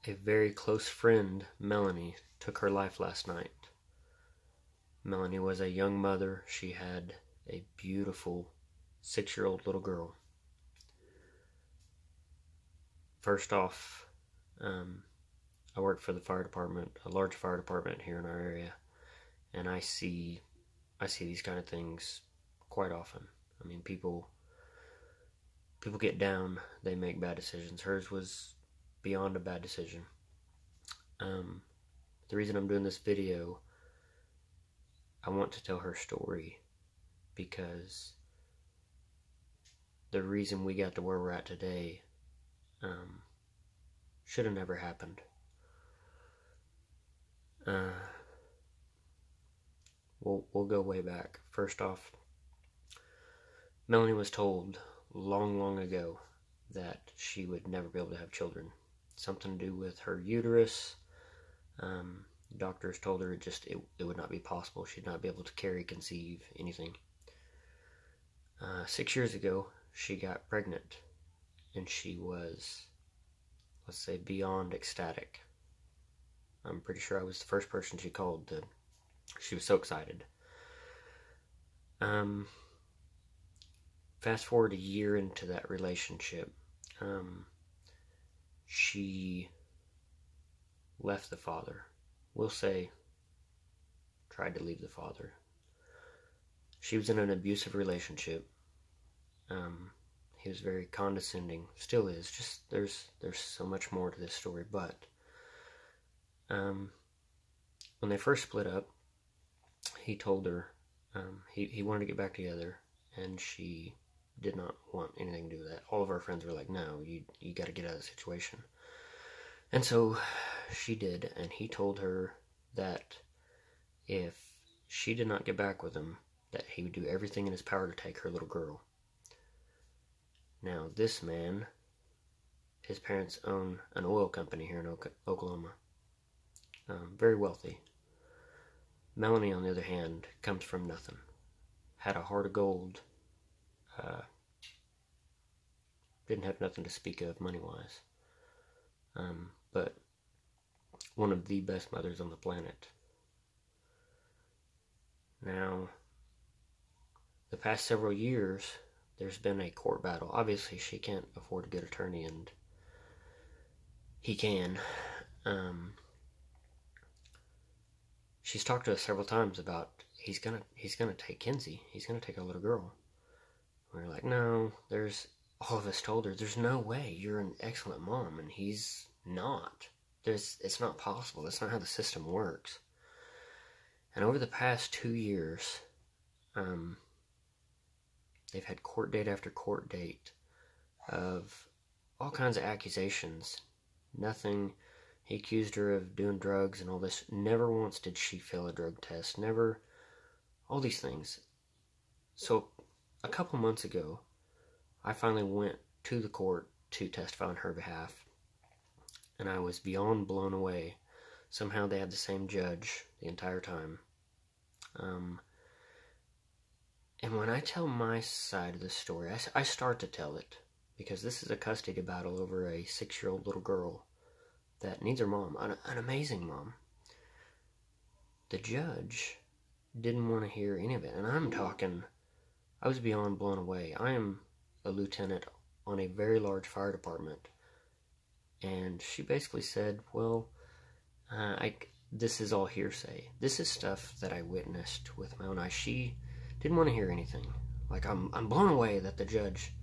A very close friend, Melanie, took her life last night. Melanie was a young mother. She had a beautiful 6-year-old little girl. First off, I work for the fire department, a large fire department here in our area, and I see these kind of things quite often. I mean, people get down, they make bad decisions. Hers was beyond a bad decision. The reason I'm doing this video, I want to tell her story because the reason we got to where we're at today should have never happened. We'll go way back. First off, Melanie was told long ago that she would never be able to have children. Something to do with her uterus. Doctors told her it would not be possible. She'd not be able to carry, conceive, anything. 6 years ago, she got pregnant, and she was, let's say, beyond ecstatic. I'm pretty sure I was the first person she called. She was so excited. Fast forward a year into that relationship, she left the father. We'll say, tried to leave the father. She was in an abusive relationship. He was very condescending, still is. Just there's so much more to this story, but when they first split up, he told her he wanted to get back together, and she did not want anything to do with that. All of our friends were like, no, you got to get out of the situation. And so she did, and he told her that if she did not get back with him, that he would do everything in his power to take her little girl. Now, this man, his parents own an oil company here in Oklahoma. Very wealthy. Melanie, on the other hand, comes from nothing. Had a heart of gold. Didn't have nothing to speak of money-wise. But one of the best mothers on the planet. Now, the past several years, there's been a court battle. Obviously, she can't afford a good attorney, and he can. She's talked to us several times about he's gonna take Kinsey. He's gonna take our little girl. We're like, no. All of us told her, there's no way. You're an excellent mom, and he's not. It's not possible. That's not how the system works. And over the past 2 years, they've had court date after court date of all kinds of accusations. Nothing. He accused her of doing drugs and all this. Never once did she fail a drug test. Never. All these things. So, a couple months ago, I finally went to the court to testify on her behalf. And I was beyond blown away. Somehow they had the same judge the entire time. And when I tell my side of the story, I start to tell it. Because this is a custody battle over a 6-year-old little girl that needs her mom. An amazing mom. The judge didn't want to hear any of it. And I was beyond blown away. I am a lieutenant on a very large fire department. And she basically said, well, this is all hearsay. This is stuff that I witnessed with my own eyes. She didn't want to hear anything. Like, I'm blown away that the judge...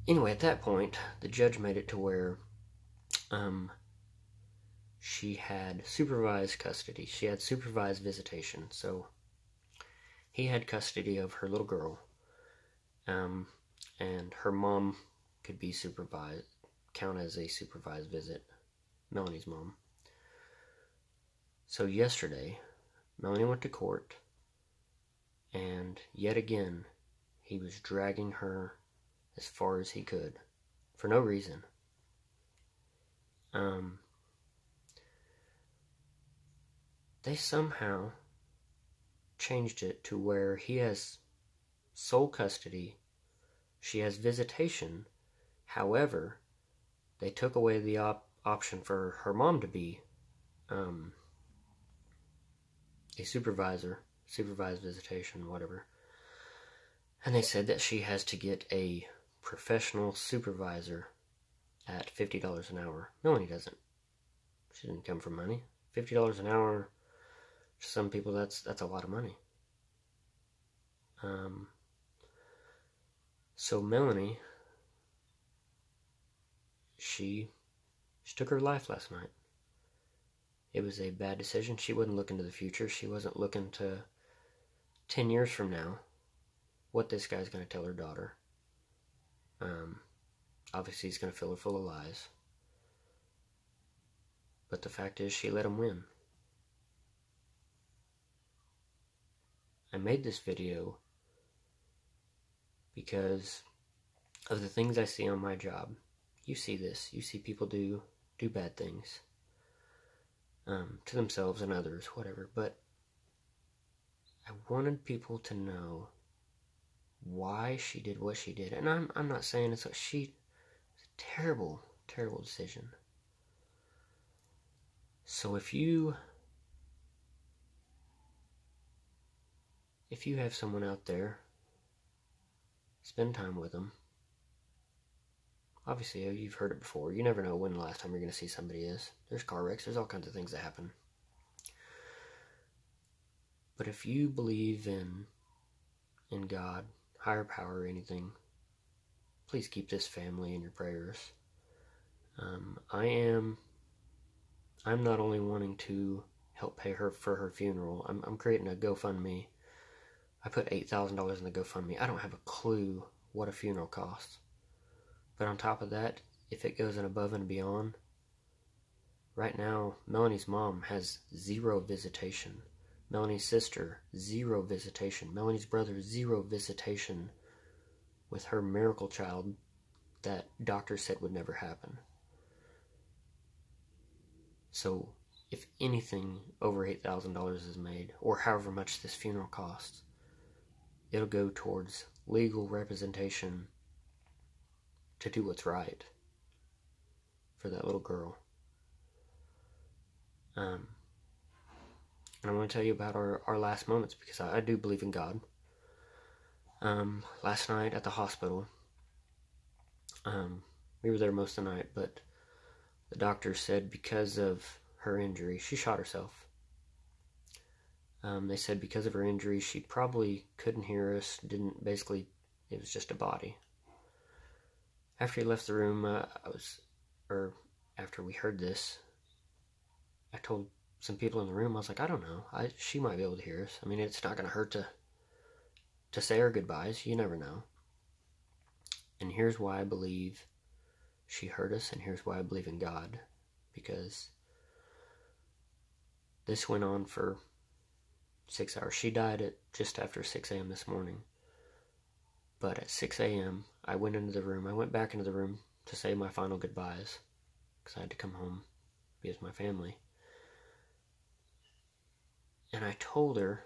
Anyway, at that point, the judge made it to where she had supervised custody. She had supervised visitation. So he had custody of her little girl. And her mom could be supervised, count as a supervised visit. Melanie's mom. So yesterday, Melanie went to court, and yet again, he was dragging her as far as he could, for no reason. They somehow changed it to where he has sole custody, she has visitation. However, they took away the option for her mom to be a supervisor, supervised visitation, whatever. And they said that she has to get a professional supervisor at $50 an hour. Melanie doesn't. She didn't come from money. $50 an hour, for some people, that's a lot of money. So Melanie, she took her life last night. It was a bad decision. She wasn't looking to the future. She wasn't looking to 10 years from now what this guy's going to tell her daughter. Obviously, he's going to fill her full of lies. But the fact is, she let him win. I made this video because of the things I see on my job. You see this. You see people do bad things to themselves and others, whatever. But I wanted people to know why she did what she did. And I'm not saying it's a terrible, terrible decision. So if you have someone out there, spend time with them. Obviously, you've heard it before. You never know when the last time you're going to see somebody is. There's car wrecks. There's all kinds of things that happen. But if you believe in God, higher power, or anything, please keep this family in your prayers. I'm not only wanting to help pay her for her funeral. I'm creating a GoFundMe. I put $8,000 in the GoFundMe. I don't have a clue what a funeral costs. But on top of that, if it goes in above and beyond, right now, Melanie's mom has 0 visitation. Melanie's sister, 0 visitation. Melanie's brother, 0 visitation with her miracle child that doctors said would never happen. So, if anything over $8,000 is made, or however much this funeral costs, it'll go towards legal representation to do what's right for that little girl. And I want to tell you about our last moments, because I do believe in God. Last night at the hospital, we were there most of the night, but the doctor said because of her injury, she shot herself. They said because of her injury, she probably couldn't hear us, it was just a body. After he left the room, after we heard this, I told some people in the room, I was like, I don't know, she might be able to hear us. I mean, it's not going to hurt to say our goodbyes, you never know. And here's why I believe she heard us, and here's why I believe in God, because this went on for 6 hours. She died at just after 6 a.m. this morning. But at 6 a.m., I went back into the room to say my final goodbyes, because I had to come home, be with my family. And I told her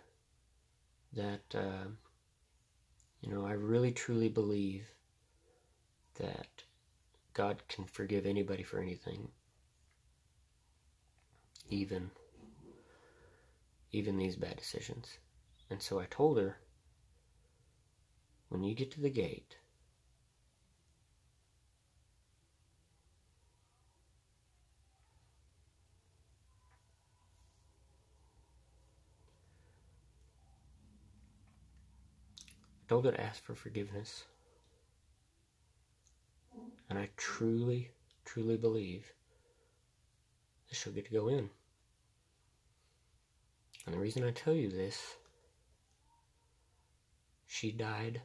that, I really truly believe that God can forgive anybody for anything, even these bad decisions. And so I told her, when you get to the gate, I told her to ask for forgiveness. And I truly, truly believe that she'll get to go in. And the reason I tell you this, she died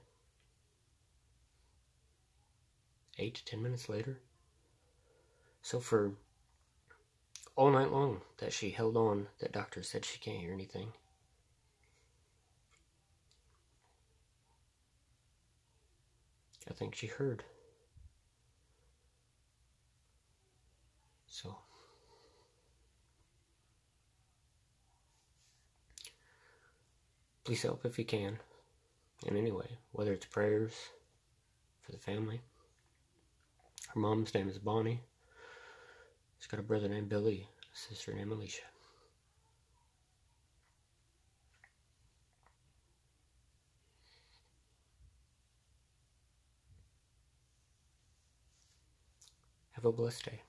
8 to 10 minutes later. So for all night long that she held on, that doctor said she can't hear anything. I think she heard. So please help if you can, in any way, whether it's prayers for the family. Her mom's name is Bonnie. She's got a brother named Billy, a sister named Alicia. Have a blessed day.